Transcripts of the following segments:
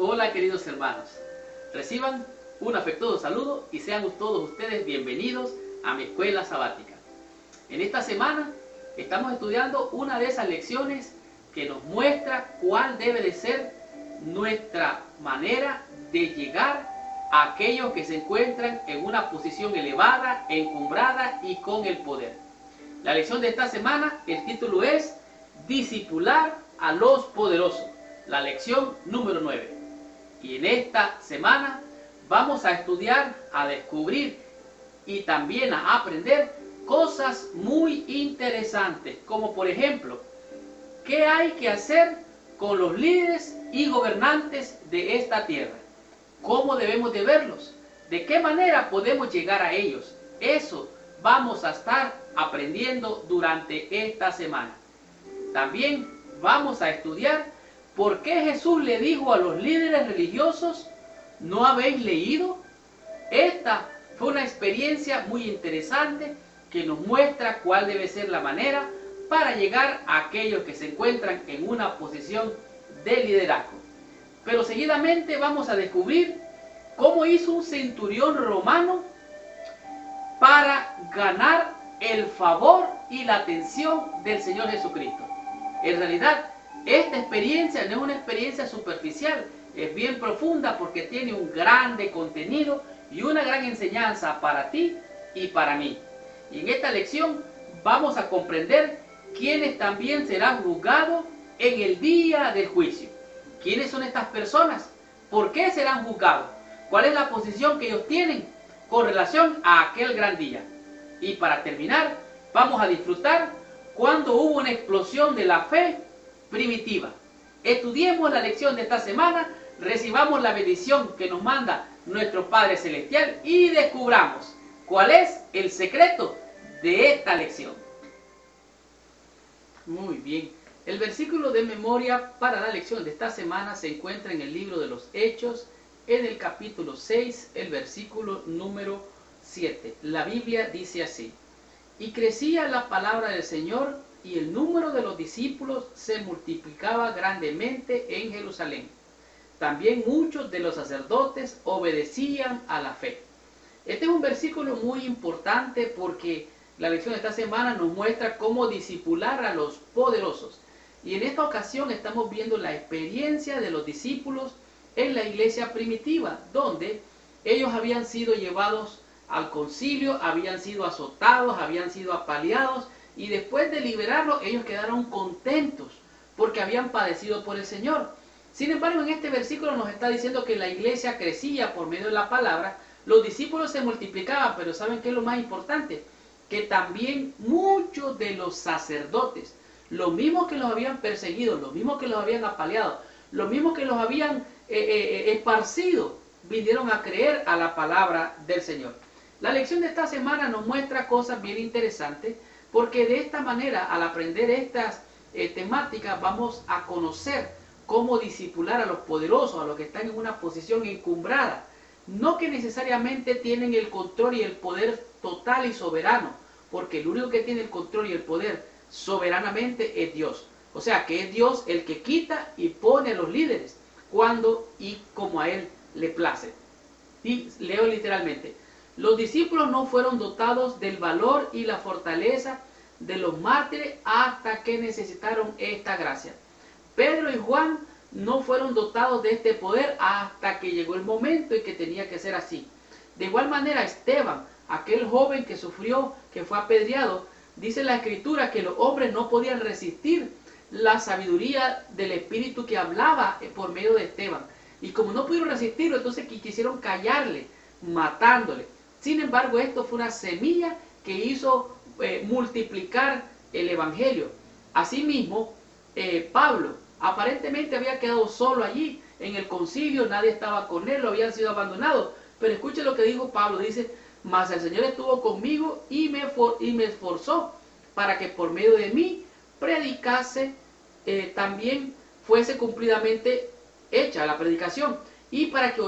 Hola queridos hermanos, reciban un afectuoso saludo y sean todos ustedes bienvenidos a mi escuela sabática. En esta semana estamos estudiando una de esas lecciones que nos muestra cuál debe de ser nuestra manera de llegar a aquellos que se encuentran en una posición elevada, encumbrada y con el poder. La lección de esta semana, el título es Discipular a los poderosos, la lección número 9. Y en esta semana vamos a estudiar, a descubrir y también a aprender cosas muy interesantes, como por ejemplo, ¿qué hay que hacer con los líderes y gobernantes de esta tierra? ¿Cómo debemos de verlos? ¿De qué manera podemos llegar a ellos? Eso vamos a estar aprendiendo durante esta semana. También vamos a estudiar por qué Jesús le dijo a los líderes religiosos, ¿no habéis leído? Esta fue una experiencia muy interesante que nos muestra cuál debe ser la manera para llegar a aquellos que se encuentran en una posición de liderazgo. Pero seguidamente vamos a descubrir cómo hizo un centurión romano para ganar el favor y la atención del Señor Jesucristo. En realidad, esta experiencia no es una experiencia superficial, es bien profunda porque tiene un grande contenido y una gran enseñanza para ti y para mí. Y en esta lección vamos a comprender quiénes también serán juzgados en el día del juicio. ¿Quiénes son estas personas? ¿Por qué serán juzgados? ¿Cuál es la posición que ellos tienen con relación a aquel gran día? Y para terminar, vamos a disfrutar cuando hubo una explosión de la fe primitiva. Estudiemos la lección de esta semana, recibamos la bendición que nos manda nuestro Padre Celestial y descubramos cuál es el secreto de esta lección. Muy bien, el versículo de memoria para la lección de esta semana se encuentra en el libro de los Hechos, en el capítulo 6, el versículo número 7. La Biblia dice así: y crecía la palabra del Señor, y el número de los discípulos se multiplicaba grandemente en Jerusalén. También muchos de los sacerdotes obedecían a la fe. Este es un versículo muy importante porque la lección de esta semana nos muestra cómo discipular a los poderosos. Y en esta ocasión estamos viendo la experiencia de los discípulos en la iglesia primitiva, donde ellos habían sido llevados al concilio, habían sido azotados, habían sido apaleados, y después de liberarlos ellos quedaron contentos porque habían padecido por el Señor. Sin embargo, en este versículo nos está diciendo que la iglesia crecía por medio de la palabra, los discípulos se multiplicaban, pero ¿saben qué es lo más importante? Que también muchos de los sacerdotes, los mismos que los habían perseguido, los mismos que los habían apaleado, los mismos que los habían esparcido, vinieron a creer a la palabra del Señor. La lección de esta semana nos muestra cosas bien interesantes, porque de esta manera, al aprender estas temáticas, vamos a conocer cómo discipular a los poderosos, a los que están en una posición encumbrada. No que necesariamente tienen el control y el poder total y soberano, porque el único que tiene el control y el poder soberanamente es Dios. O sea, que es Dios el que quita y pone a los líderes cuando y como a Él le place. Y leo literalmente: los discípulos no fueron dotados del valor y la fortaleza de los mártires hasta que necesitaron esta gracia. Pedro y Juan no fueron dotados de este poder hasta que llegó el momento en que tenía que ser así. De igual manera, Esteban, aquel joven que sufrió, que fue apedreado, dice la Escritura que los hombres no podían resistir la sabiduría del Espíritu que hablaba por medio de Esteban. Y como no pudieron resistirlo, entonces quisieron callarle, matándole. Sin embargo, esto fue una semilla que hizo multiplicar el Evangelio. Asimismo, Pablo aparentemente había quedado solo allí en el concilio, nadie estaba con él, lo habían sido abandonados. Pero escuche lo que dijo Pablo, dice: mas el Señor estuvo conmigo y me esforzó para que por medio de mí predicase, también fuese cumplidamente hecha la predicación, y para que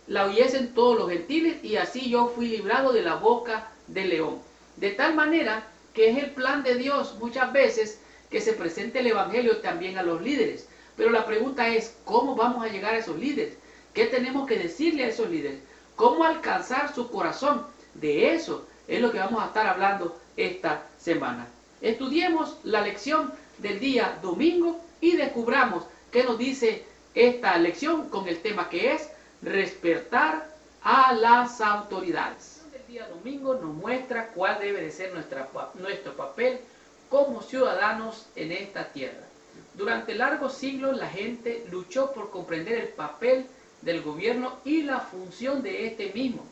la oyesen todos los gentiles, y así yo fui librado de la boca del león. De tal manera que es el plan de Dios muchas veces que se presente el Evangelio también a los líderes, Pero la pregunta es, ¿cómo vamos a llegar a esos líderes? ¿Qué tenemos que decirle a esos líderes? ¿Cómo alcanzar su corazón? De eso es lo que vamos a estar hablando esta semana. Estudiemos la lección del día domingo y descubramos qué nos dice esta lección con el tema que es respetar a las autoridades. El día domingo nos muestra cuál debe de ser nuestro papel como ciudadanos en esta tierra. Durante largos siglos la gente luchó por comprender el papel del gobierno y la función de este mismo.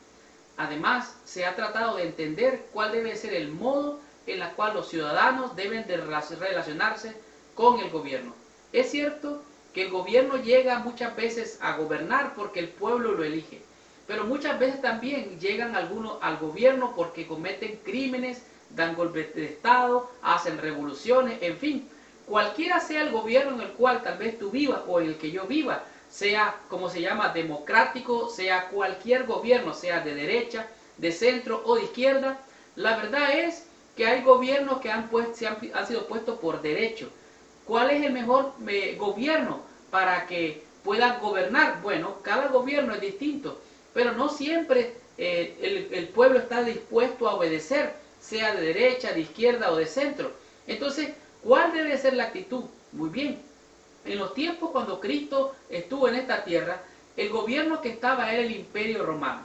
Además, se ha tratado de entender cuál debe ser el modo en el cual los ciudadanos deben de relacionarse con el gobierno. Es cierto que el gobierno llega muchas veces a gobernar porque el pueblo lo elige, pero muchas veces también llegan algunos al gobierno porque cometen crímenes, dan golpes de estado, hacen revoluciones, en fin. Cualquiera sea el gobierno en el cual tal vez tú vivas o en el que yo viva, sea como se llama democrático, sea cualquier gobierno, sea de derecha, de centro o de izquierda, la verdad es que hay gobiernos que han sido puestos por derecho. ¿Cuál es el mejor gobierno para que puedan gobernar? Bueno, cada gobierno es distinto, pero no siempre el pueblo está dispuesto a obedecer, sea de derecha, de izquierda o de centro. Entonces, ¿cuál debe ser la actitud? Muy bien, en los tiempos cuando Cristo estuvo en esta tierra, el gobierno que estaba era el Imperio Romano.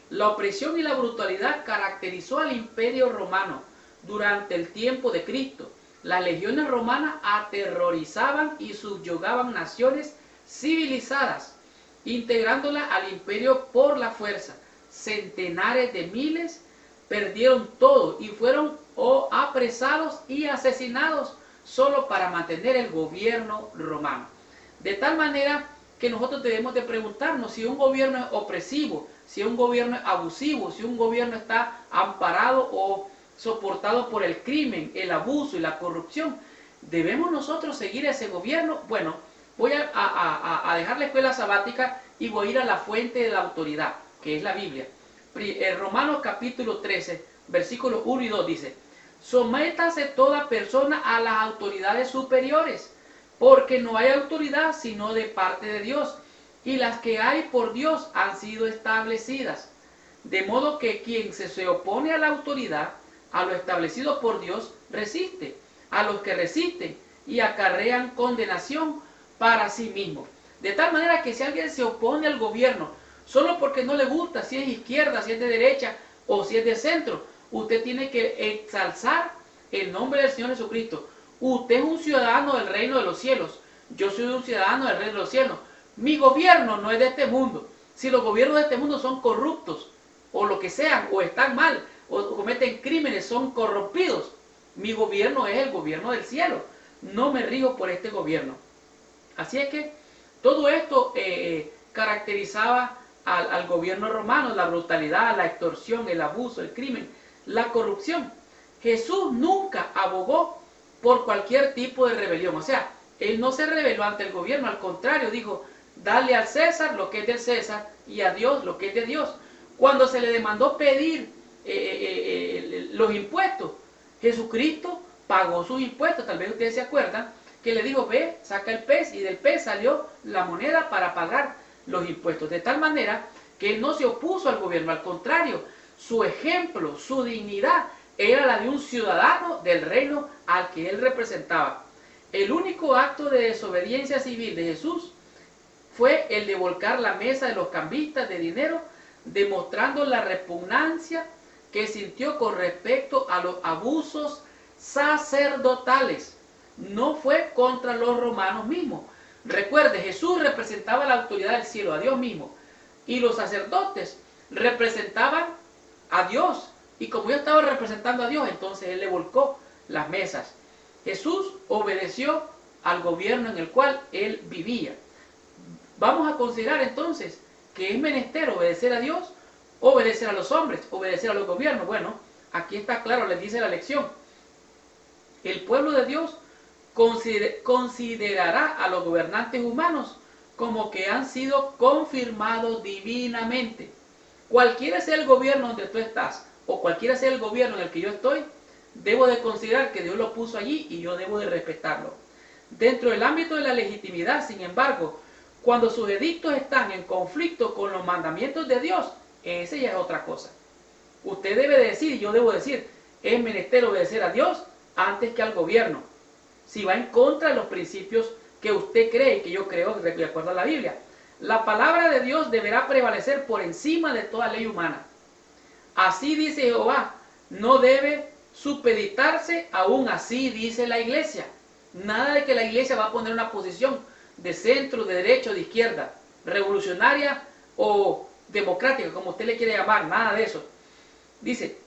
La opresión y la brutalidad caracterizó al Imperio Romano durante el tiempo de Cristo. Las legiones romanas aterrorizaban y subyugaban naciones civilizadas, integrándolas al imperio por la fuerza. Centenares de miles perdieron todo y fueron apresados y asesinados solo para mantener el gobierno romano. De tal manera que nosotros debemos de preguntarnos si un gobierno es opresivo, si un gobierno es abusivo, si un gobierno está amparado o soportado por el crimen, el abuso y la corrupción. ¿Debemos nosotros seguir ese gobierno? Bueno, voy a dejar la escuela sabática y voy a ir a la fuente de la autoridad, que es la Biblia. Romanos capítulo 13, versículos 1 y 2 dice: sométase toda persona a las autoridades superiores, porque no hay autoridad sino de parte de Dios, y las que hay por Dios han sido establecidas. De modo que quien se opone a la autoridad, a lo establecido por Dios, resiste a los que resisten y acarrean condenación para sí mismo. De tal manera que si alguien se opone al gobierno solo porque no le gusta si es izquierda, si es de derecha o si es de centro, usted tiene que exalzar el nombre del Señor Jesucristo. Usted es un ciudadano del reino de los cielos. Yo soy un ciudadano del reino de los cielos. Mi gobierno no es de este mundo. Si los gobiernos de este mundo son corruptos o lo que sean, o están mal, o cometen crímenes, son corrompidos, mi gobierno es el gobierno del cielo. No me rijo por este gobierno. Así es que todo esto caracterizaba al gobierno romano: la brutalidad, la extorsión, el abuso, el crimen, la corrupción. Jesús nunca abogó por cualquier tipo de rebelión. O sea, él no se rebeló ante el gobierno, al contrario, dijo: dale al César lo que es del César y a Dios lo que es de Dios. Cuando se le demandó pedir los impuestos, Jesucristo pagó sus impuestos. Tal vez ustedes se acuerdan que le dijo: ve, saca el pez, y del pez salió la moneda para pagar los impuestos. De tal manera que él no se opuso al gobierno, al contrario, su ejemplo, su dignidad era la de un ciudadano del reino al que él representaba. El único acto de desobediencia civil de Jesús fue el de volcar la mesa de los cambistas de dinero, demostrando la repugnancia que sintió con respecto a los abusos sacerdotales. No fue contra los romanos mismos. Recuerde, Jesús representaba la autoridad del cielo, a Dios mismo, y los sacerdotes representaban a Dios, y como yo estaba representando a Dios, entonces él le volcó las mesas. Jesús obedeció al gobierno en el cual él vivía. Vamos a considerar entonces que es menester obedecer a Dios, obedecer a los hombres, obedecer a los gobiernos. Bueno, aquí está claro, les dice la lección. El pueblo de Dios considerará a los gobernantes humanos como que han sido confirmados divinamente. Cualquiera sea el gobierno donde tú estás, o cualquiera sea el gobierno en el que yo estoy, debo de considerar que Dios lo puso allí y yo debo de respetarlo. dentro del ámbito de la legitimidad. Sin embargo, cuando sus edictos están en conflicto con los mandamientos de Dios, ese ya es otra cosa. Usted debe decir, y yo debo decir, es menester obedecer a Dios antes que al gobierno. Si va en contra de los principios que usted cree y que yo creo, de acuerdo a la Biblia. La palabra de Dios deberá prevalecer por encima de toda ley humana. Así dice Jehová, no debe supeditarse, aún así dice la iglesia. Nada de que la iglesia va a poner una posición de centro, de derecha o de izquierda, revolucionaria o democrática, como usted le quiere llamar, nada de eso. Dice,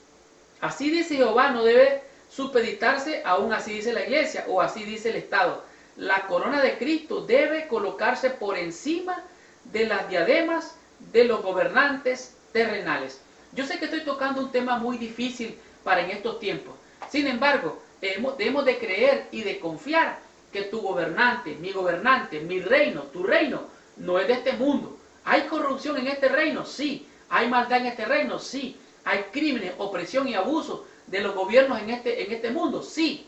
así dice Jehová, no debe supeditarse, aún así dice la iglesia, o así dice el Estado. La corona de Cristo debe colocarse por encima de las diademas de los gobernantes terrenales. Yo sé que estoy tocando un tema muy difícil para en estos tiempos. Sin embargo, debemos de creer y de confiar que tu gobernante, mi reino, tu reino, no es de este mundo. ¿Hay corrupción en este reino? Sí. ¿Hay maldad en este reino? Sí. ¿Hay crímenes, opresión y abuso de los gobiernos en este mundo? Sí.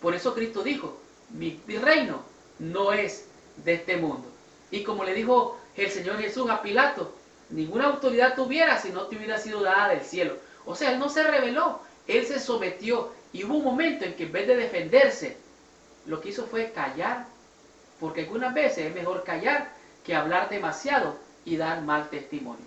Por eso Cristo dijo, mi reino no es de este mundo. Y como le dijo el Señor Jesús a Pilato, ninguna autoridad tuviera si no te hubiera sido dada del cielo. O sea, él no se rebeló, él se sometió. Y hubo un momento en que en vez de defenderse, lo que hizo fue callar. Porque algunas veces es mejor callar que hablar demasiado y dar mal testimonio.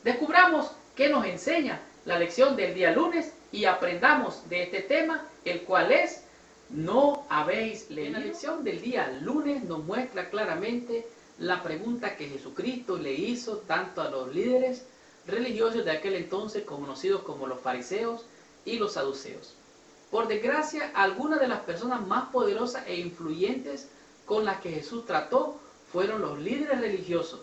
Descubramos qué nos enseña la lección del día lunes y aprendamos de este tema, el cual es, no habéis leído. La lección del día lunes nos muestra claramente la pregunta que Jesucristo le hizo tanto a los líderes religiosos de aquel entonces, conocidos como los fariseos y los saduceos. Por desgracia, algunas de las personas más poderosas e influyentes con las que Jesús trató fueron los líderes religiosos.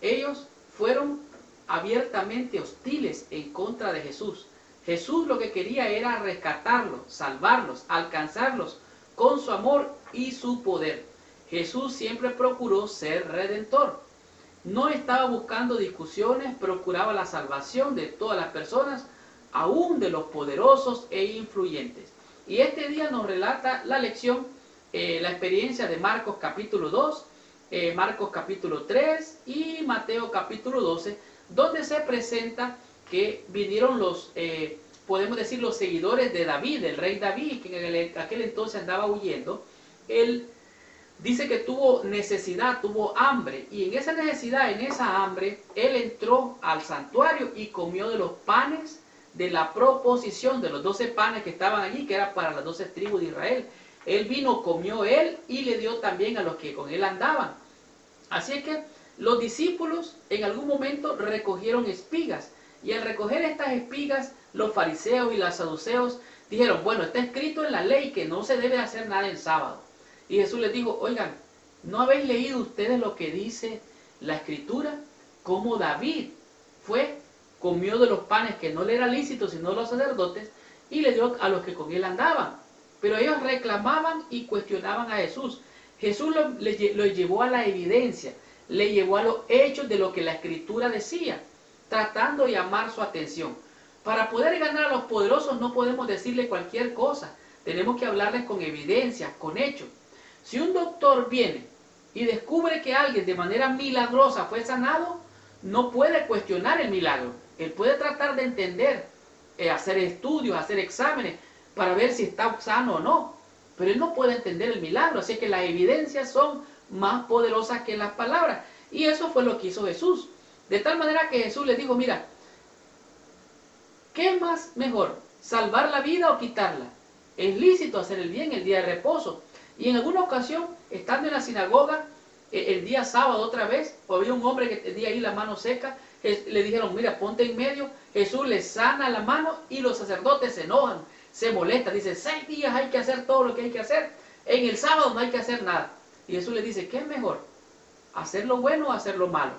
Ellos fueron abiertamente hostiles en contra de Jesús. Jesús lo que quería era rescatarlos, salvarlos, alcanzarlos con su amor y su poder. Jesús siempre procuró ser redentor. No estaba buscando discusiones, procuraba la salvación de todas las personas, aún de los poderosos e influyentes. Y este día nos relata la lección, la experiencia de Marcos capítulo 2, Marcos capítulo 3 y Mateo capítulo 12, donde se presenta que vinieron los, podemos decir, los seguidores de David, el rey David, que en aquel entonces andaba huyendo. Él dice que tuvo necesidad, tuvo hambre, y en esa necesidad, en esa hambre, él entró al santuario y comió de los panes de la proposición, de los 12 panes que estaban allí, que era para las 12 tribus de Israel. Él vino, comió él y le dio también a los que con él andaban. Así es que los discípulos en algún momento recogieron espigas, y al recoger estas espigas, los fariseos y los saduceos dijeron, bueno, está escrito en la ley que no se debe hacer nada en sábado. Y Jesús les dijo, oigan, ¿no habéis leído ustedes lo que dice la Escritura? Como David comió de los panes que no le era lícito sino a los sacerdotes, y le dio a los que con él andaban. Pero ellos reclamaban y cuestionaban a Jesús. Jesús lo llevó a la evidencia, le llevó a los hechos de lo que la Escritura decía, tratando de llamar su atención. Para poder ganar a los poderosos no podemos decirle cualquier cosa, tenemos que hablarles con evidencia, con hechos. Si un doctor viene y descubre que alguien de manera milagrosa fue sanado, no puede cuestionar el milagro. Él puede tratar de entender, hacer estudios, hacer exámenes para ver si está sano o no, pero él no puede entender el milagro. Así que las evidencias son más poderosas que las palabras, y eso fue lo que hizo Jesús. De tal manera que Jesús les dijo, mira, ¿qué es más mejor? ¿Salvar la vida o quitarla? Es lícito hacer el bien el día de reposo. Y en alguna ocasión, estando en la sinagoga, el día sábado otra vez, había un hombre que tenía ahí la mano seca, le dijeron, mira, ponte en medio. Jesús le sana la mano y los sacerdotes se enojan, se molestan, dicen, 6 días hay que hacer todo lo que hay que hacer, en el sábado no hay que hacer nada. Y Jesús le dice, ¿qué es mejor? ¿Hacer lo bueno o hacer lo malo?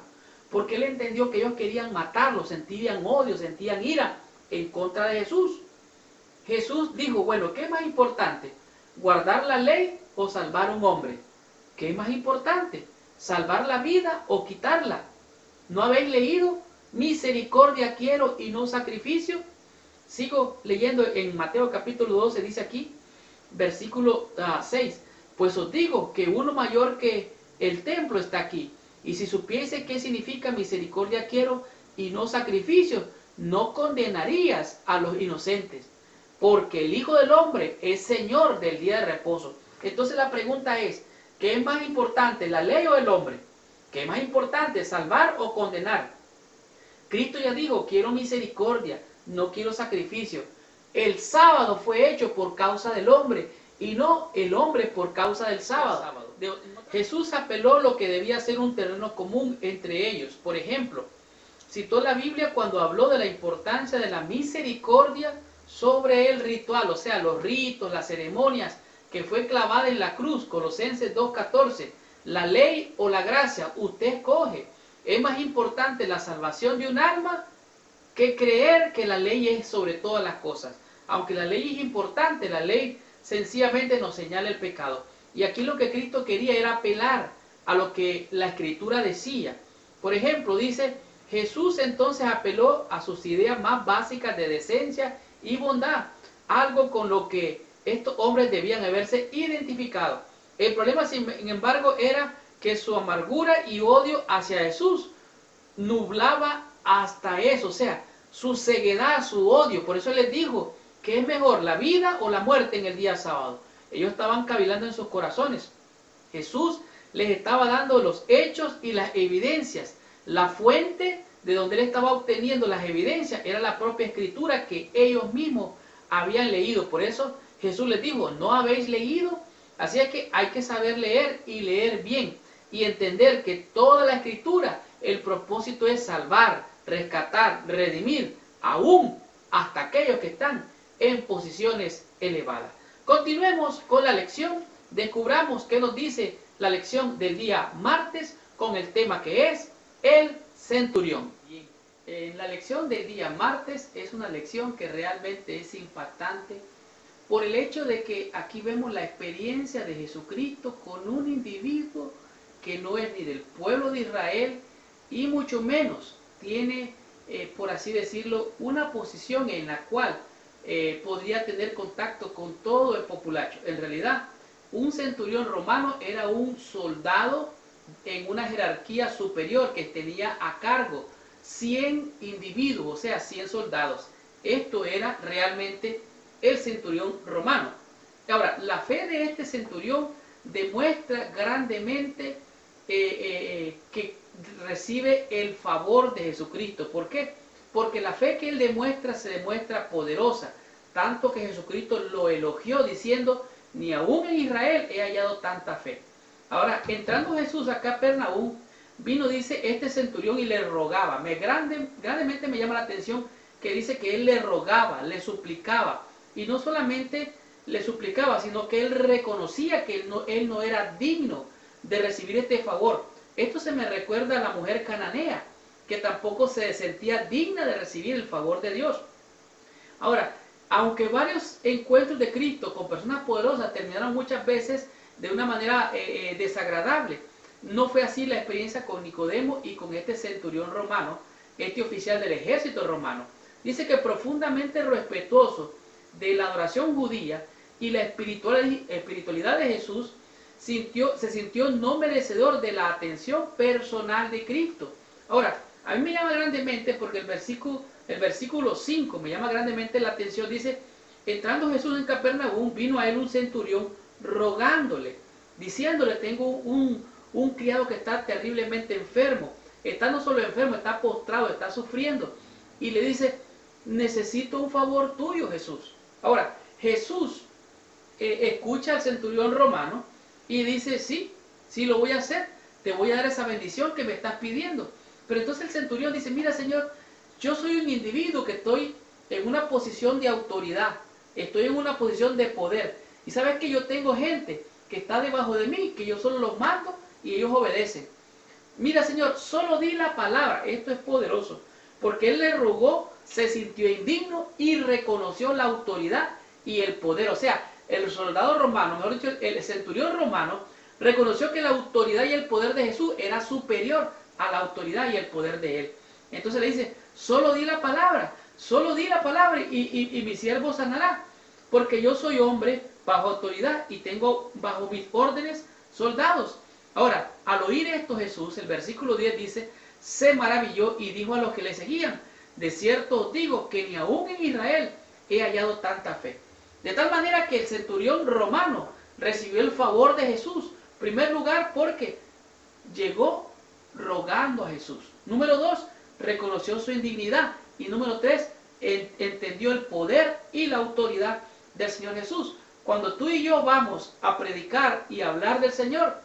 Porque él entendió que ellos querían matarlo, sentían odio, sentían ira en contra de Jesús. Jesús dijo, bueno, ¿qué es más importante? ¿Guardar la ley o salvar a un hombre? ¿Qué es más importante? ¿Salvar la vida o quitarla? ¿No habéis leído? Misericordia quiero y no sacrificio. Sigo leyendo en Mateo capítulo 12, dice aquí, versículo 6. Pues os digo que uno mayor que el templo está aquí. Y si supiese qué significa misericordia quiero y no sacrificio, no condenarías a los inocentes, porque el Hijo del Hombre es Señor del día de reposo. Entonces la pregunta es, ¿qué es más importante, la ley o el hombre? ¿Qué es más importante, salvar o condenar? Cristo ya dijo, quiero misericordia, no quiero sacrificio. El sábado fue hecho por causa del hombre y no el hombre por causa del sábado. Jesús apeló lo que debía ser un terreno común entre ellos. Por ejemplo, citó la Biblia cuando habló de la importancia de la misericordia sobre el ritual, o sea, los ritos, las ceremonias, que fue clavada en la cruz, Colosenses 2:14. La ley o la gracia, usted escoge. Es más importante la salvación de un alma que creer que la ley es sobre todas las cosas. Aunque la ley es importante, la ley sencillamente nos señala el pecado. Y aquí lo que Cristo quería era apelar a lo que la Escritura decía. Por ejemplo, dice, Jesús entonces apeló a sus ideas más básicas de decencia y bondad, algo con lo que estos hombres debían haberse identificado. El problema, sin embargo, era que su amargura y odio hacia Jesús nublaba hasta eso, o sea, su ceguedad, su odio. Por eso les dijo que es mejor la vida o la muerte en el día sábado. Ellos estaban cavilando en sus corazones. Jesús les estaba dando los hechos y las evidencias. La fuente de donde él estaba obteniendo las evidencias era la propia Escritura que ellos mismos habían leído. Por eso Jesús les dijo, ¿no habéis leído? Así es que hay que saber leer y leer bien y entender que toda la Escritura, el propósito es salvar, rescatar, redimir, aún hasta aquellos que están en posiciones elevadas. Continuemos con la lección, descubramos qué nos dice la lección del día martes con el tema que es el centurión. En la lección del día martes es una lección que realmente es impactante por el hecho de que aquí vemos la experiencia de Jesucristo con un individuo que no es ni del pueblo de Israel y mucho menos tiene, por así decirlo, una posición en la cual podría tener contacto con todo el populacho. En realidad, un centurión romano era un soldado en una jerarquía superior que tenía a cargo 100 individuos, o sea, 100 soldados. Esto era realmente el centurión romano. Ahora, la fe de este centurión demuestra grandemente que recibe el favor de Jesucristo. ¿Por qué? Porque la fe que él demuestra se demuestra poderosa, tanto que Jesucristo lo elogió diciendo, ni aún en Israel he hallado tanta fe. Ahora, entrando Jesús a Capernaum, vino, dice, este centurión y le rogaba. Grandemente me llama la atención que dice que él le rogaba, le suplicaba. Y no solamente le suplicaba, sino que él reconocía que él no era digno de recibir este favor. Esto se me recuerda a la mujer cananea, que tampoco se sentía digna de recibir el favor de Dios. Ahora, aunque varios encuentros de Cristo con personas poderosas terminaron muchas veces de una manera desagradable, no fue así la experiencia con Nicodemo y con este centurión romano, este oficial del ejército romano. Dice que profundamente respetuoso de la adoración judía y la espiritualidad de Jesús, se sintió no merecedor de la atención personal de Cristo. Ahora, a mí me llama grandemente porque el versículo 5 me llama grandemente la atención. Dice, entrando Jesús en Capernaum, vino a él un centurión rogándole, diciéndole, tengo un criado que está terriblemente enfermo. Está no solo enfermo, está postrado, está sufriendo. Y le dice, necesito un favor tuyo, Jesús. Ahora, Jesús escucha al centurión romano y dice, sí lo voy a hacer, te voy a dar esa bendición que me estás pidiendo. Pero entonces el centurión dice, mira, Señor, yo soy un individuo que estoy en una posición de autoridad, estoy en una posición de poder. Y sabes que yo tengo gente que está debajo de mí, que yo solo los mando y ellos obedecen. Mira, Señor, solo di la palabra. Esto es poderoso, porque él le rogó, se sintió indigno y reconoció la autoridad y el poder. O sea, el soldado romano, mejor dicho, el centurión romano, reconoció que la autoridad y el poder de Jesús era superior a la autoridad y el poder de él. Entonces le dice, solo di la palabra y mi siervo sanará, porque yo soy hombre bajo autoridad y tengo bajo mis órdenes soldados. Ahora, al oír esto Jesús, el versículo 10 dice, se maravilló y dijo a los que le seguían, de cierto os digo que ni aún en Israel he hallado tanta fe. De tal manera que el centurión romano recibió el favor de Jesús. En primer lugar, porque llegó rogando a Jesús. Número 2, reconoció su indignidad. Y número 3, entendió el poder y la autoridad del Señor Jesús. Cuando tú y yo vamos a predicar y hablar del Señor,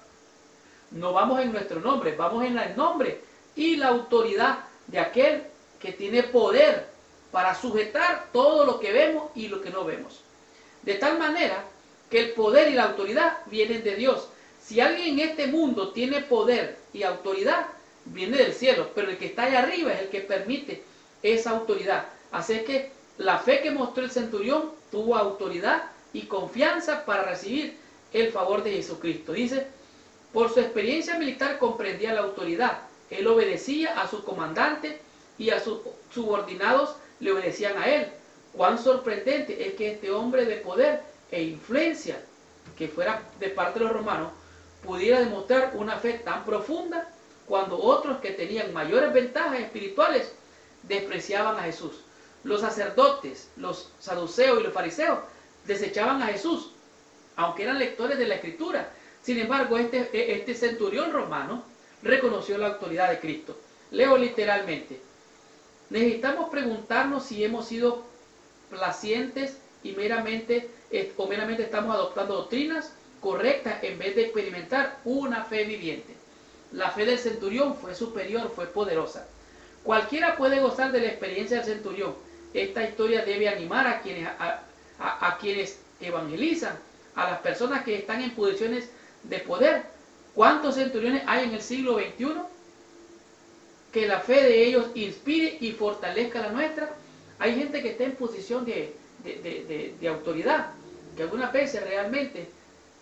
no vamos en nuestro nombre, vamos en el nombre y la autoridad de aquel que tiene poder para sujetar todo lo que vemos y lo que no vemos. De tal manera que el poder y la autoridad vienen de Dios. Si alguien en este mundo tiene poder y autoridad, viene del cielo, pero el que está allá arriba es el que permite esa autoridad. Así que la fe que mostró el centurión tuvo autoridad y confianza para recibir el favor de Jesucristo. Dice, por su experiencia militar comprendía la autoridad. Él obedecía a su comandante y a sus subordinados le obedecían a él. Cuán sorprendente es que este hombre de poder e influencia, que fuera de parte de los romanos, pudiera demostrar una fe tan profunda cuando otros que tenían mayores ventajas espirituales despreciaban a Jesús. Los sacerdotes, los saduceos y los fariseos desechaban a Jesús, aunque eran lectores de la Escritura. Sin embargo, este centurión romano reconoció la autoridad de Cristo. Leo literalmente. Necesitamos preguntarnos si hemos sido placientes y meramente estamos adoptando doctrinas correctas en vez de experimentar una fe viviente. La fe del centurión fue superior, fue poderosa. Cualquiera puede gozar de la experiencia del centurión. Esta historia debe animar a quienes evangelizan, a las personas que están en posiciones de poder. ¿Cuántos centuriones hay en el siglo XXI? Que la fe de ellos inspire y fortalezca la nuestra. Hay gente que está en posición de autoridad, que algunas veces realmente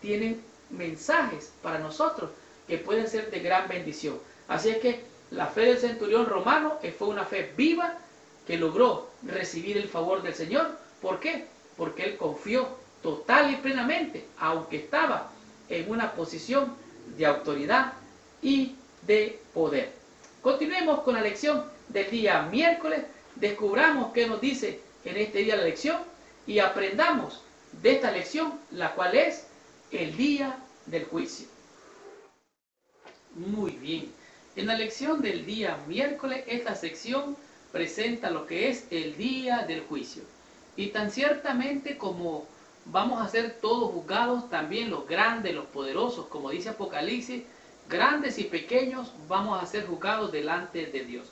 tienen mensajes para nosotros que pueden ser de gran bendición. Así es que la fe del centurión romano fue una fe viva que logró recibir el favor del Señor. ¿Por qué? Porque él confió total y plenamente, aunque estaba en una posición de autoridad y de poder. Continuemos con la lección del día miércoles. Descubramos qué nos dice en este día la lección y aprendamos de esta lección, la cual es el día del juicio. Muy bien. En la lección del día miércoles, esta sección presenta lo que es el día del juicio. Y tan ciertamente como vamos a ser todos juzgados, también los grandes, los poderosos, como dice Apocalipsis, grandes y pequeños, vamos a ser juzgados delante de Dios.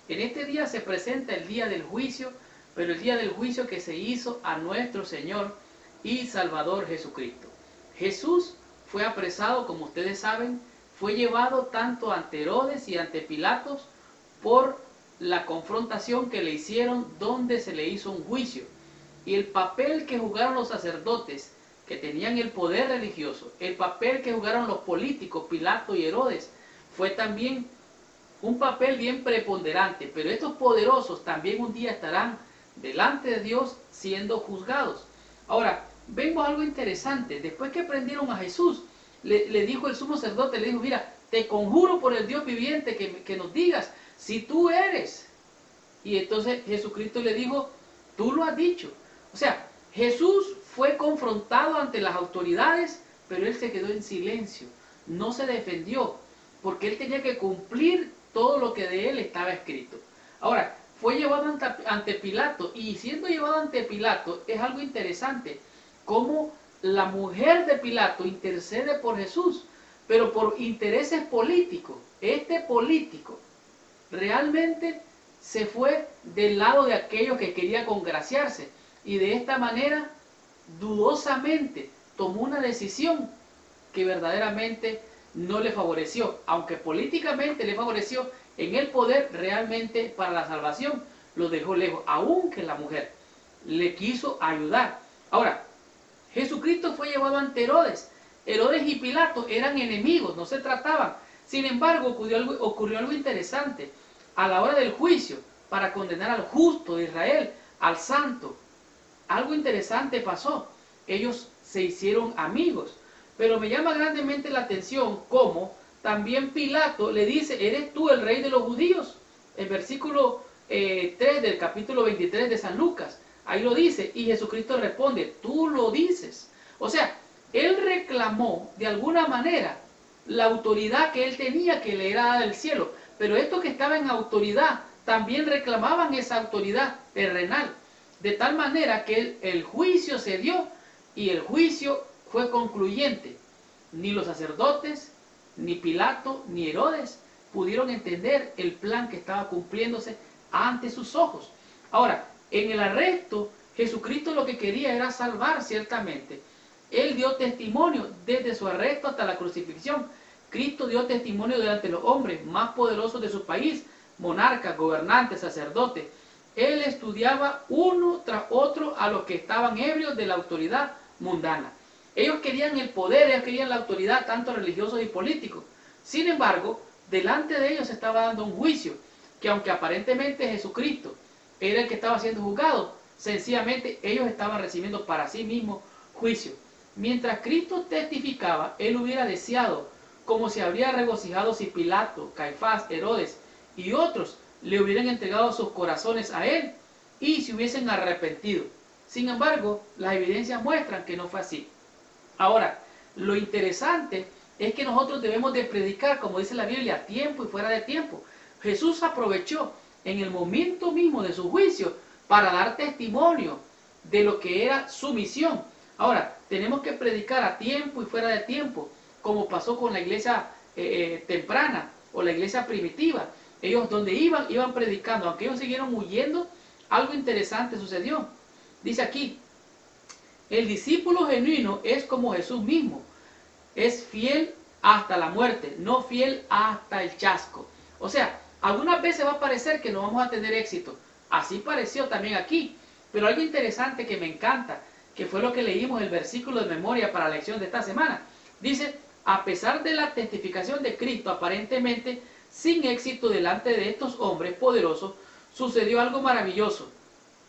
En este día se presenta el día del juicio, pero el día del juicio que se hizo a nuestro Señor y Salvador Jesucristo. Jesús fue apresado, como ustedes saben, fue llevado tanto ante Herodes y ante Pilatos por la confrontación que le hicieron, donde se le hizo un juicio. Y el papel que jugaron los sacerdotes, que tenían el poder religioso, el papel que jugaron los políticos, Pilato y Herodes, fue también un papel bien preponderante. Pero estos poderosos también un día estarán delante de Dios siendo juzgados. Ahora, vemos algo interesante. Después que prendieron a Jesús, le dijo el sumo sacerdote, le dijo, mira, te conjuro por el Dios viviente que nos digas si tú eres. Y entonces Jesucristo le dijo, tú lo has dicho. O sea, Jesús fue confrontado ante las autoridades, pero él se quedó en silencio, no se defendió, porque él tenía que cumplir todo lo que de él estaba escrito. Ahora, fue llevado ante Pilato, y siendo llevado ante Pilato, es algo interesante, cómo la mujer de Pilato intercede por Jesús, pero por intereses políticos. Este político realmente se fue del lado de aquellos que quería congraciarse, y de esta manera, dudosamente, tomó una decisión que verdaderamente no le favoreció, aunque políticamente le favoreció, en el poder realmente para la salvación lo dejó lejos, aunque la mujer le quiso ayudar. Ahora, Jesucristo fue llevado ante Herodes. Herodes y Pilato eran enemigos, no se trataban. Sin embargo, ocurrió algo interesante. A la hora del juicio, para condenar al justo de Israel, al santo, algo interesante pasó. Ellos se hicieron amigos. Pero me llama grandemente la atención cómo también Pilato le dice, ¿eres tú el rey de los judíos? El versículo 3 del capítulo 23 de San Lucas, ahí lo dice, y Jesucristo responde, tú lo dices. O sea, él reclamó de alguna manera la autoridad que él tenía, que le era dada del cielo, pero estos que estaban en autoridad también reclamaban esa autoridad terrenal, de tal manera que el juicio se dio y el juicio fue concluyente. Ni los sacerdotes, ni Pilato, ni Herodes pudieron entender el plan que estaba cumpliéndose ante sus ojos. Ahora, en el arresto, Jesucristo lo que quería era salvar ciertamente. Él dio testimonio desde su arresto hasta la crucifixión. Cristo dio testimonio delante de los hombres más poderosos de su país, monarcas, gobernantes, sacerdotes. Él estudiaba uno tras otro a los que estaban ebrios de la autoridad mundana. Ellos querían el poder, ellos querían la autoridad, tanto religiosos y políticos. Sin embargo, delante de ellos se estaba dando un juicio, que aunque aparentemente Jesucristo era el que estaba siendo juzgado, sencillamente ellos estaban recibiendo para sí mismos juicio. Mientras Cristo testificaba, él hubiera deseado, como se habría regocijado si Pilato, Caifás, Herodes y otros le hubieran entregado sus corazones a él y se hubiesen arrepentido. Sin embargo, las evidencias muestran que no fue así. Ahora, lo interesante es que nosotros debemos de predicar, como dice la Biblia, a tiempo y fuera de tiempo. Jesús aprovechó en el momento mismo de su juicio para dar testimonio de lo que era su misión. Ahora, tenemos que predicar a tiempo y fuera de tiempo, como pasó con la iglesia temprana o la iglesia primitiva. Ellos donde iban predicando, aunque ellos siguieron huyendo, algo interesante sucedió. Dice aquí, el discípulo genuino es como Jesús mismo, es fiel hasta la muerte, no fiel hasta el chasco. O sea, algunas veces va a parecer que no vamos a tener éxito. Así pareció también aquí. Pero algo interesante que me encanta, que fue lo que leímos el versículo de memoria para la lección de esta semana. Dice, a pesar de la testificación de Cristo aparentemente sin éxito delante de estos hombres poderosos, sucedió algo maravilloso.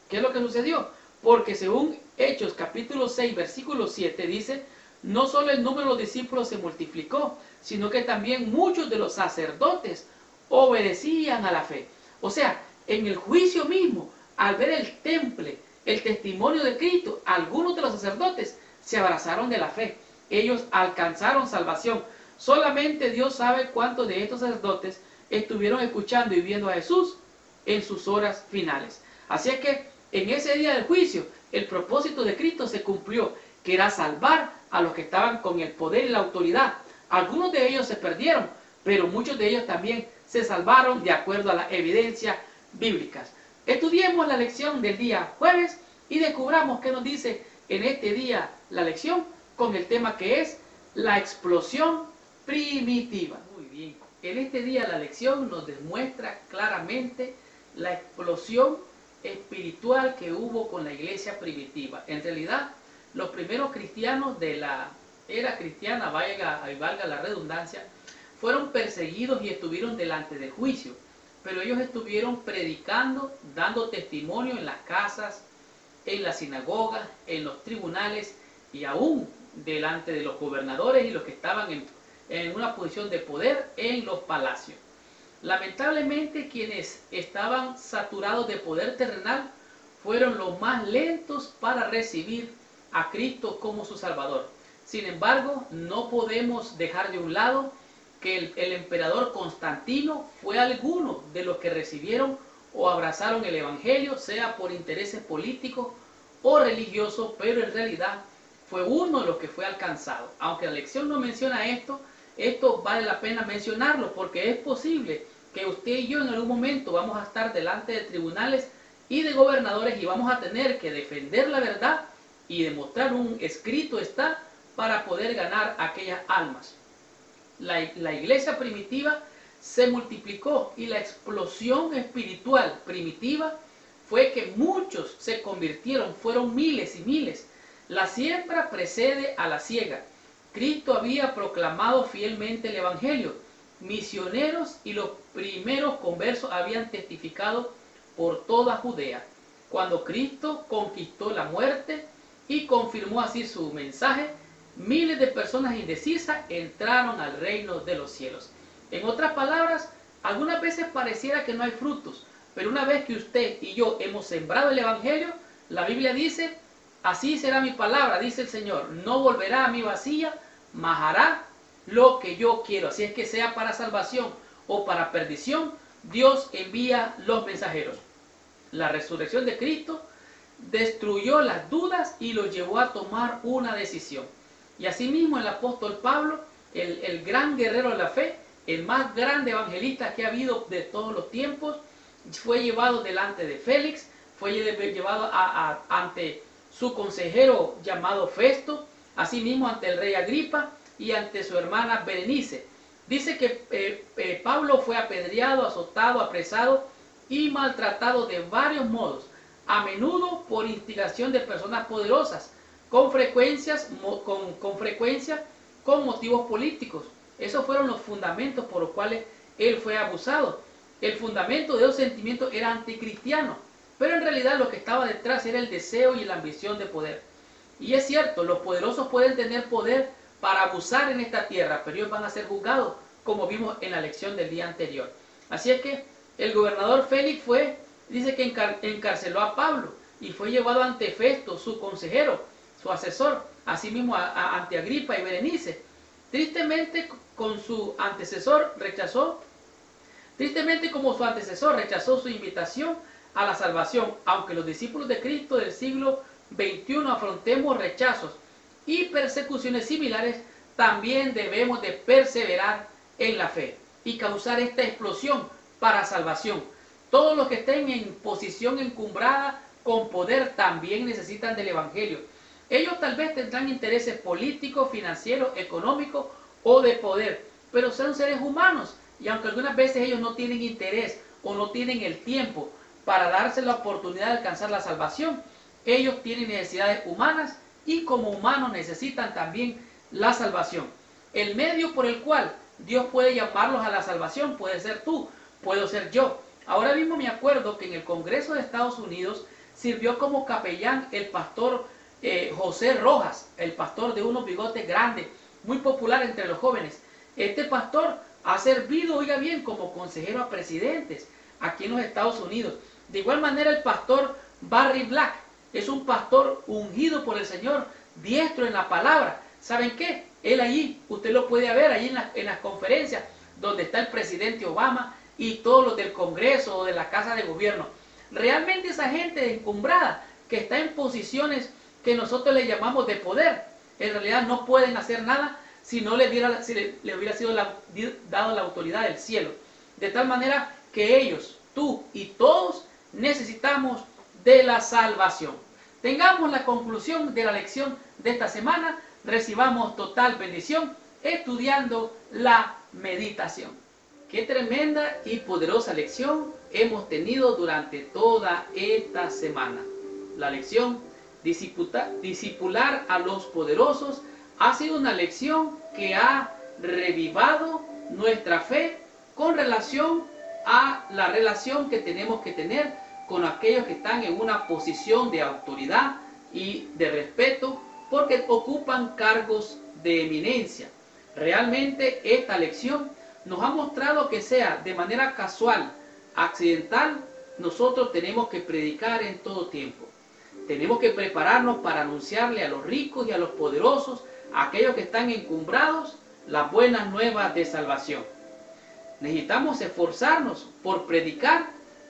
¿Qué es lo que sucedió? Porque según Hechos capítulo 6 versículo 7 dice, no solo el número de los discípulos se multiplicó, sino que también muchos de los sacerdotes obedecían a la fe. O sea, en el juicio mismo, al ver el temple, el testimonio de Cristo, algunos de los sacerdotes se abrazaron de la fe. Ellos alcanzaron salvación. Solamente Dios sabe cuántos de estos sacerdotes estuvieron escuchando y viendo a Jesús en sus horas finales. Así es que en ese día del juicio, el propósito de Cristo se cumplió, que era salvar a los que estaban con el poder y la autoridad. Algunos de ellos se perdieron, pero muchos de ellos también se salvaron de acuerdo a las evidencias bíblicas. Estudiemos la lección del día jueves y descubramos qué nos dice en este día la lección con el tema que es la explosión primitiva. Muy bien, en este día la lección nos demuestra claramente la explosión espiritual que hubo con la iglesia primitiva. En realidad, los primeros cristianos de la era cristiana, valga la redundancia, fueron perseguidos y estuvieron delante de juicio, pero ellos estuvieron predicando, dando testimonio en las casas, en las sinagogas, en los tribunales y aún delante de los gobernadores y los que estaban en una posición de poder en los palacios. Lamentablemente, quienes estaban saturados de poder terrenal fueron los más lentos para recibir a Cristo como su Salvador. Sin embargo, no podemos dejar de un lado que el emperador Constantino fue alguno de los que recibieron o abrazaron el Evangelio, sea por intereses políticos o religiosos, pero en realidad fue uno de los que fue alcanzado. Aunque la lección no menciona esto vale la pena mencionarlo, porque es posible que usted y yo en algún momento vamos a estar delante de tribunales y de gobernadores y vamos a tener que defender la verdad y demostrar un escrito está para poder ganar aquellas almas. La iglesia primitiva se multiplicó y la explosión espiritual primitiva fue que muchos se convirtieron, fueron miles y miles. La siembra precede a la siega. Cristo había proclamado fielmente el Evangelio. Misioneros y los primeros conversos habían testificado por toda Judea. Cuando Cristo conquistó la muerte, y confirmó así su mensaje, miles de personas indecisas entraron al reino de los cielos. En otras palabras, algunas veces pareciera que no hay frutos, pero una vez que usted y yo hemos sembrado el evangelio, la Biblia dice, así será mi palabra, dice el Señor, no volverá a mí vacía, mas hará lo que yo quiero. Así es que sea para salvación o para perdición, Dios envía los mensajeros. La resurrección de Cristo destruyó las dudas y los llevó a tomar una decisión. Y asimismo el apóstol Pablo, el gran guerrero de la fe, el más grande evangelista que ha habido de todos los tiempos, fue llevado delante de Félix, fue llevado ante su consejero llamado Festo, asimismo ante el rey Agripa y ante su hermana Berenice. Dice que Pablo fue apedreado, azotado, apresado y maltratado de varios modos, a menudo por instigación de personas poderosas, con frecuencia con motivos políticos. Esos fueron los fundamentos por los cuales él fue abusado. El fundamento de esos sentimientos era anticristiano, pero en realidad lo que estaba detrás era el deseo y la ambición de poder. Y es cierto, los poderosos pueden tener poder para abusar en esta tierra, pero ellos van a ser juzgados, como vimos en la lección del día anterior. Así es que el gobernador Félix dice que encarceló a Pablo y fue llevado ante Festo, su consejero, su asesor, asimismo ante Agripa y Berenice. Tristemente, como su antecesor rechazó su invitación a la salvación, aunque los discípulos de Cristo del siglo XXI afrontemos rechazos y persecuciones similares, también debemos de perseverar en la fe y causar esta explosión para salvación. Todos los que estén en posición encumbrada con poder también necesitan del evangelio. Ellos tal vez tendrán intereses políticos, financieros, económicos o de poder, pero son seres humanos y aunque algunas veces ellos no tienen interés o no tienen el tiempo para darse la oportunidad de alcanzar la salvación, ellos tienen necesidades humanas y como humanos necesitan también la salvación. El medio por el cual Dios puede llamarlos a la salvación puede ser tú, puedo ser yo. Ahora mismo me acuerdo que en el Congreso de Estados Unidos sirvió como capellán el pastor José Rojas, el pastor de unos bigotes grandes, muy popular entre los jóvenes. Este pastor ha servido, oiga bien, como consejero a presidentes aquí en los Estados Unidos. De igual manera el pastor Barry Black es un pastor ungido por el Señor, diestro en la palabra. ¿Saben qué? Él allí, usted lo puede ver allí en las conferencias donde está el presidente Obama y todos los del Congreso o de la Casa de Gobierno. Realmente esa gente encumbrada que está en posiciones que nosotros le llamamos de poder, en realidad no pueden hacer nada si no le hubiera sido dado la autoridad del cielo. De tal manera que ellos, tú y todos necesitamos de la salvación. Tengamos la conclusión de la lección de esta semana, recibamos total bendición estudiando la meditación. Qué tremenda y poderosa lección hemos tenido durante toda esta semana. La lección discipular a los poderosos ha sido una lección que ha revivado nuestra fe con relación a la relación que tenemos que tener con aquellos que están en una posición de autoridad y de respeto porque ocupan cargos de eminencia. Realmente esta lección nos ha mostrado que sea de manera casual, accidental, nosotros tenemos que predicar en todo tiempo. Tenemos que prepararnos para anunciarle a los ricos y a los poderosos, a aquellos que están encumbrados, las buenas nuevas de salvación. Necesitamos esforzarnos por predicar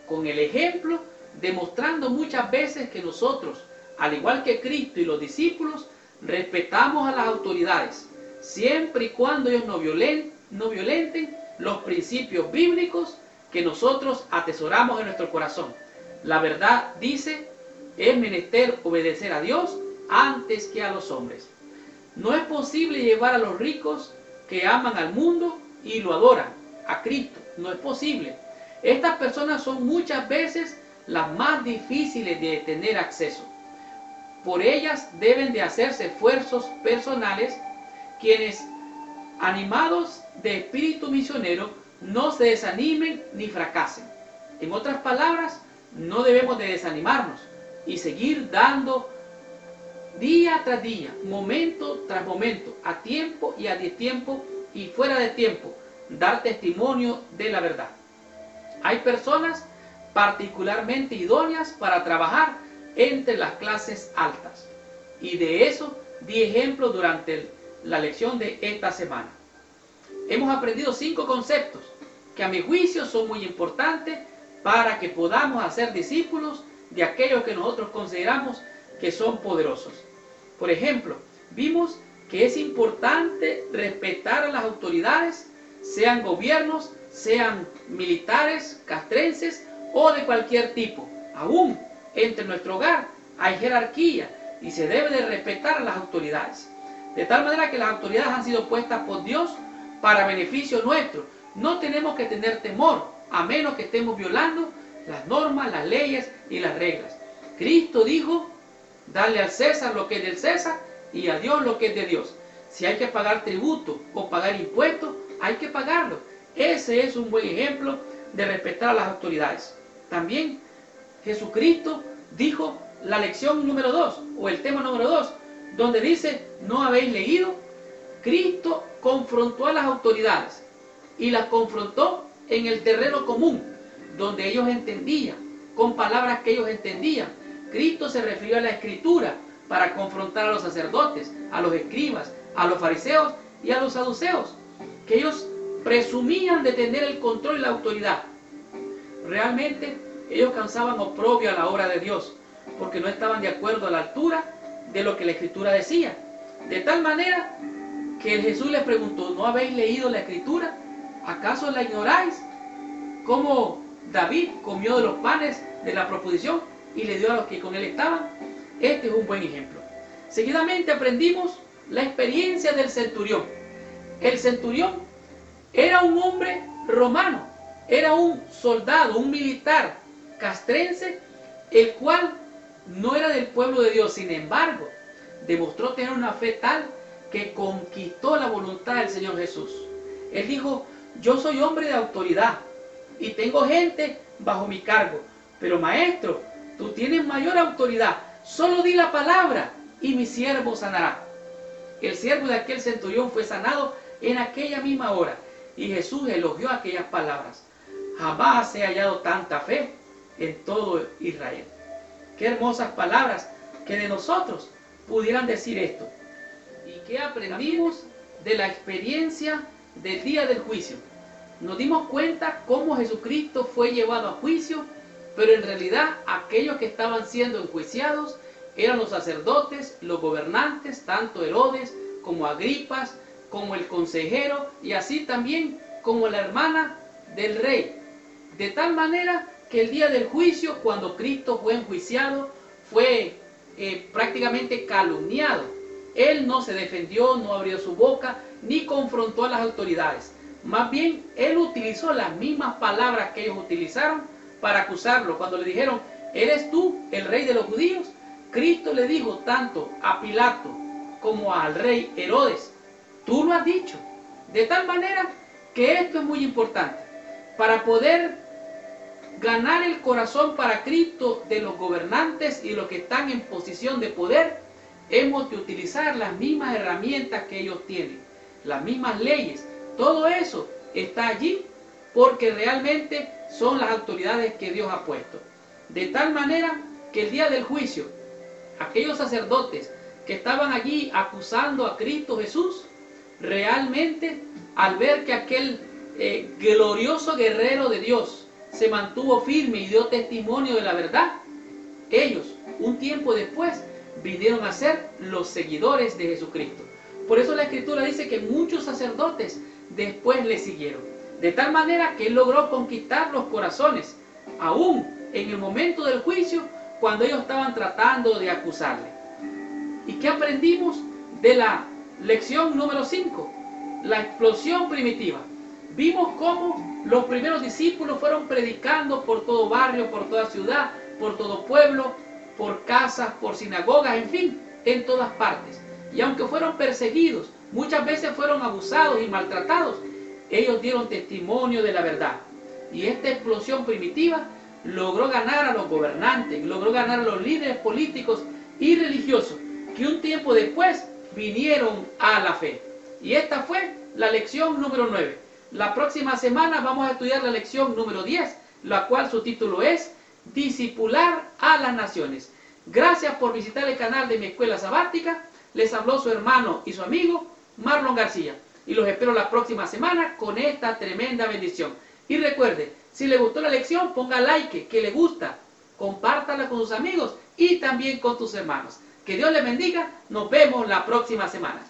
con el ejemplo, demostrando muchas veces que nosotros, al igual que Cristo y los discípulos, respetamos a las autoridades, siempre y cuando ellos no violenten los principios bíblicos que nosotros atesoramos en nuestro corazón. La verdad dice, es menester obedecer a Dios antes que a los hombres. No es posible llevar a los ricos que aman al mundo y lo adoran a Cristo. No es posible. Estas personas son muchas veces las más difíciles de tener acceso. Por ellas deben de hacerse esfuerzos personales, quienes, animados de espíritu misionero, no se desanimen ni fracasen. En otras palabras, no debemos de desanimarnos y seguir dando día tras día, momento tras momento, a tiempo y a destiempo y fuera de tiempo, dar testimonio de la verdad. Hay personas particularmente idóneas para trabajar entre las clases altas. Y de eso di ejemplo durante la lección de esta semana. Hemos aprendido 5 conceptos que a mi juicio son muy importantes para que podamos hacer discípulos de aquellos que nosotros consideramos que son poderosos. Por ejemplo, vimos que es importante respetar a las autoridades, sean gobiernos, sean militares, castrenses o de cualquier tipo. Aún entre nuestro hogar hay jerarquía y se debe de respetar a las autoridades. De tal manera que las autoridades han sido puestas por Dios para beneficio nuestro. No tenemos que tener temor, a menos que estemos violando las normas, las leyes y las reglas. Cristo dijo, dale al César lo que es del César y a Dios lo que es de Dios. Si hay que pagar tributo o pagar impuestos, hay que pagarlo. Ese es un buen ejemplo de respetar a las autoridades. También Jesucristo dijo la lección número 2 o el tema número 2, donde dice, ¿no habéis leído? Cristo confrontó a las autoridades y las confrontó en el terreno común, donde ellos entendían, con palabras que ellos entendían. Cristo se refirió a la Escritura para confrontar a los sacerdotes, a los escribas, a los fariseos y a los saduceos, que ellos presumían de tener el control y la autoridad. Realmente ellos causaban oprobio a la obra de Dios, porque no estaban de acuerdo a la altura de lo que la Escritura decía. De tal manera que Jesús les preguntó, ¿no habéis leído la Escritura? ¿Acaso la ignoráis? Como David comió de los panes de la proposición y le dio a los que con él estaban. Este es un buen ejemplo. Seguidamente aprendimos la experiencia del centurión. El centurión era un hombre romano, era un soldado, un militar castrense, el cual no era del pueblo de Dios. Sin embargo, demostró tener una fe tal que conquistó la voluntad del Señor Jesús. Él dijo, yo soy hombre de autoridad y tengo gente bajo mi cargo, pero maestro, tú tienes mayor autoridad, solo di la palabra y mi siervo sanará. El siervo de aquel centurión fue sanado en aquella misma hora y Jesús elogió aquellas palabras. Jamás he hallado tanta fe en todo Israel. Qué hermosas palabras que de nosotros pudieran decir esto. ¿Y qué aprendimos de la experiencia del día del juicio? Nos dimos cuenta cómo Jesucristo fue llevado a juicio, pero en realidad aquellos que estaban siendo enjuiciados eran los sacerdotes, los gobernantes, tanto Herodes como Agripas, como el consejero y así también como la hermana del rey. De tal manera que el día del juicio, cuando Cristo fue enjuiciado, fue prácticamente calumniado. Él no se defendió, no abrió su boca, ni confrontó a las autoridades. Más bien, él utilizó las mismas palabras que ellos utilizaron para acusarlo. Cuando le dijeron, ¿eres tú el rey de los judíos? Cristo le dijo tanto a Pilato como al rey Herodes, tú lo has dicho. De tal manera que esto es muy importante. Para poder ganar el corazón para Cristo de los gobernantes y los que están en posición de poder, hemos de utilizar las mismas herramientas que ellos tienen, las mismas leyes. Todo eso está allí porque realmente son las autoridades que Dios ha puesto. De tal manera que el día del juicio, aquellos sacerdotes que estaban allí acusando a Cristo Jesús, realmente al ver que aquel glorioso guerrero de Dios se mantuvo firme y dio testimonio de la verdad, ellos, un tiempo después, vinieron a ser los seguidores de Jesucristo. Por eso la Escritura dice que muchos sacerdotes después le siguieron. De tal manera que él logró conquistar los corazones, aún en el momento del juicio, cuando ellos estaban tratando de acusarle. ¿Y qué aprendimos de la lección número 5? La explosión primitiva. Vimos cómo los primeros discípulos fueron predicando por todo barrio, por toda ciudad, por todo pueblo, por casas, por sinagogas, en fin, en todas partes. Y aunque fueron perseguidos, muchas veces fueron abusados y maltratados, ellos dieron testimonio de la verdad. Y esta explosión primitiva logró ganar a los gobernantes, logró ganar a los líderes políticos y religiosos, que un tiempo después vinieron a la fe. Y esta fue la lección número 9. La próxima semana vamos a estudiar la lección número 10, la cual su título es Discipular a las Naciones. Gracias por visitar el canal de mi escuela sabática. Les habló su hermano y su amigo Marlon García. Y los espero la próxima semana con esta tremenda bendición. Y recuerde, si le gustó la lección, ponga like, que le gusta. Compártala con sus amigos y también con tus hermanos. Que Dios les bendiga. Nos vemos la próxima semana.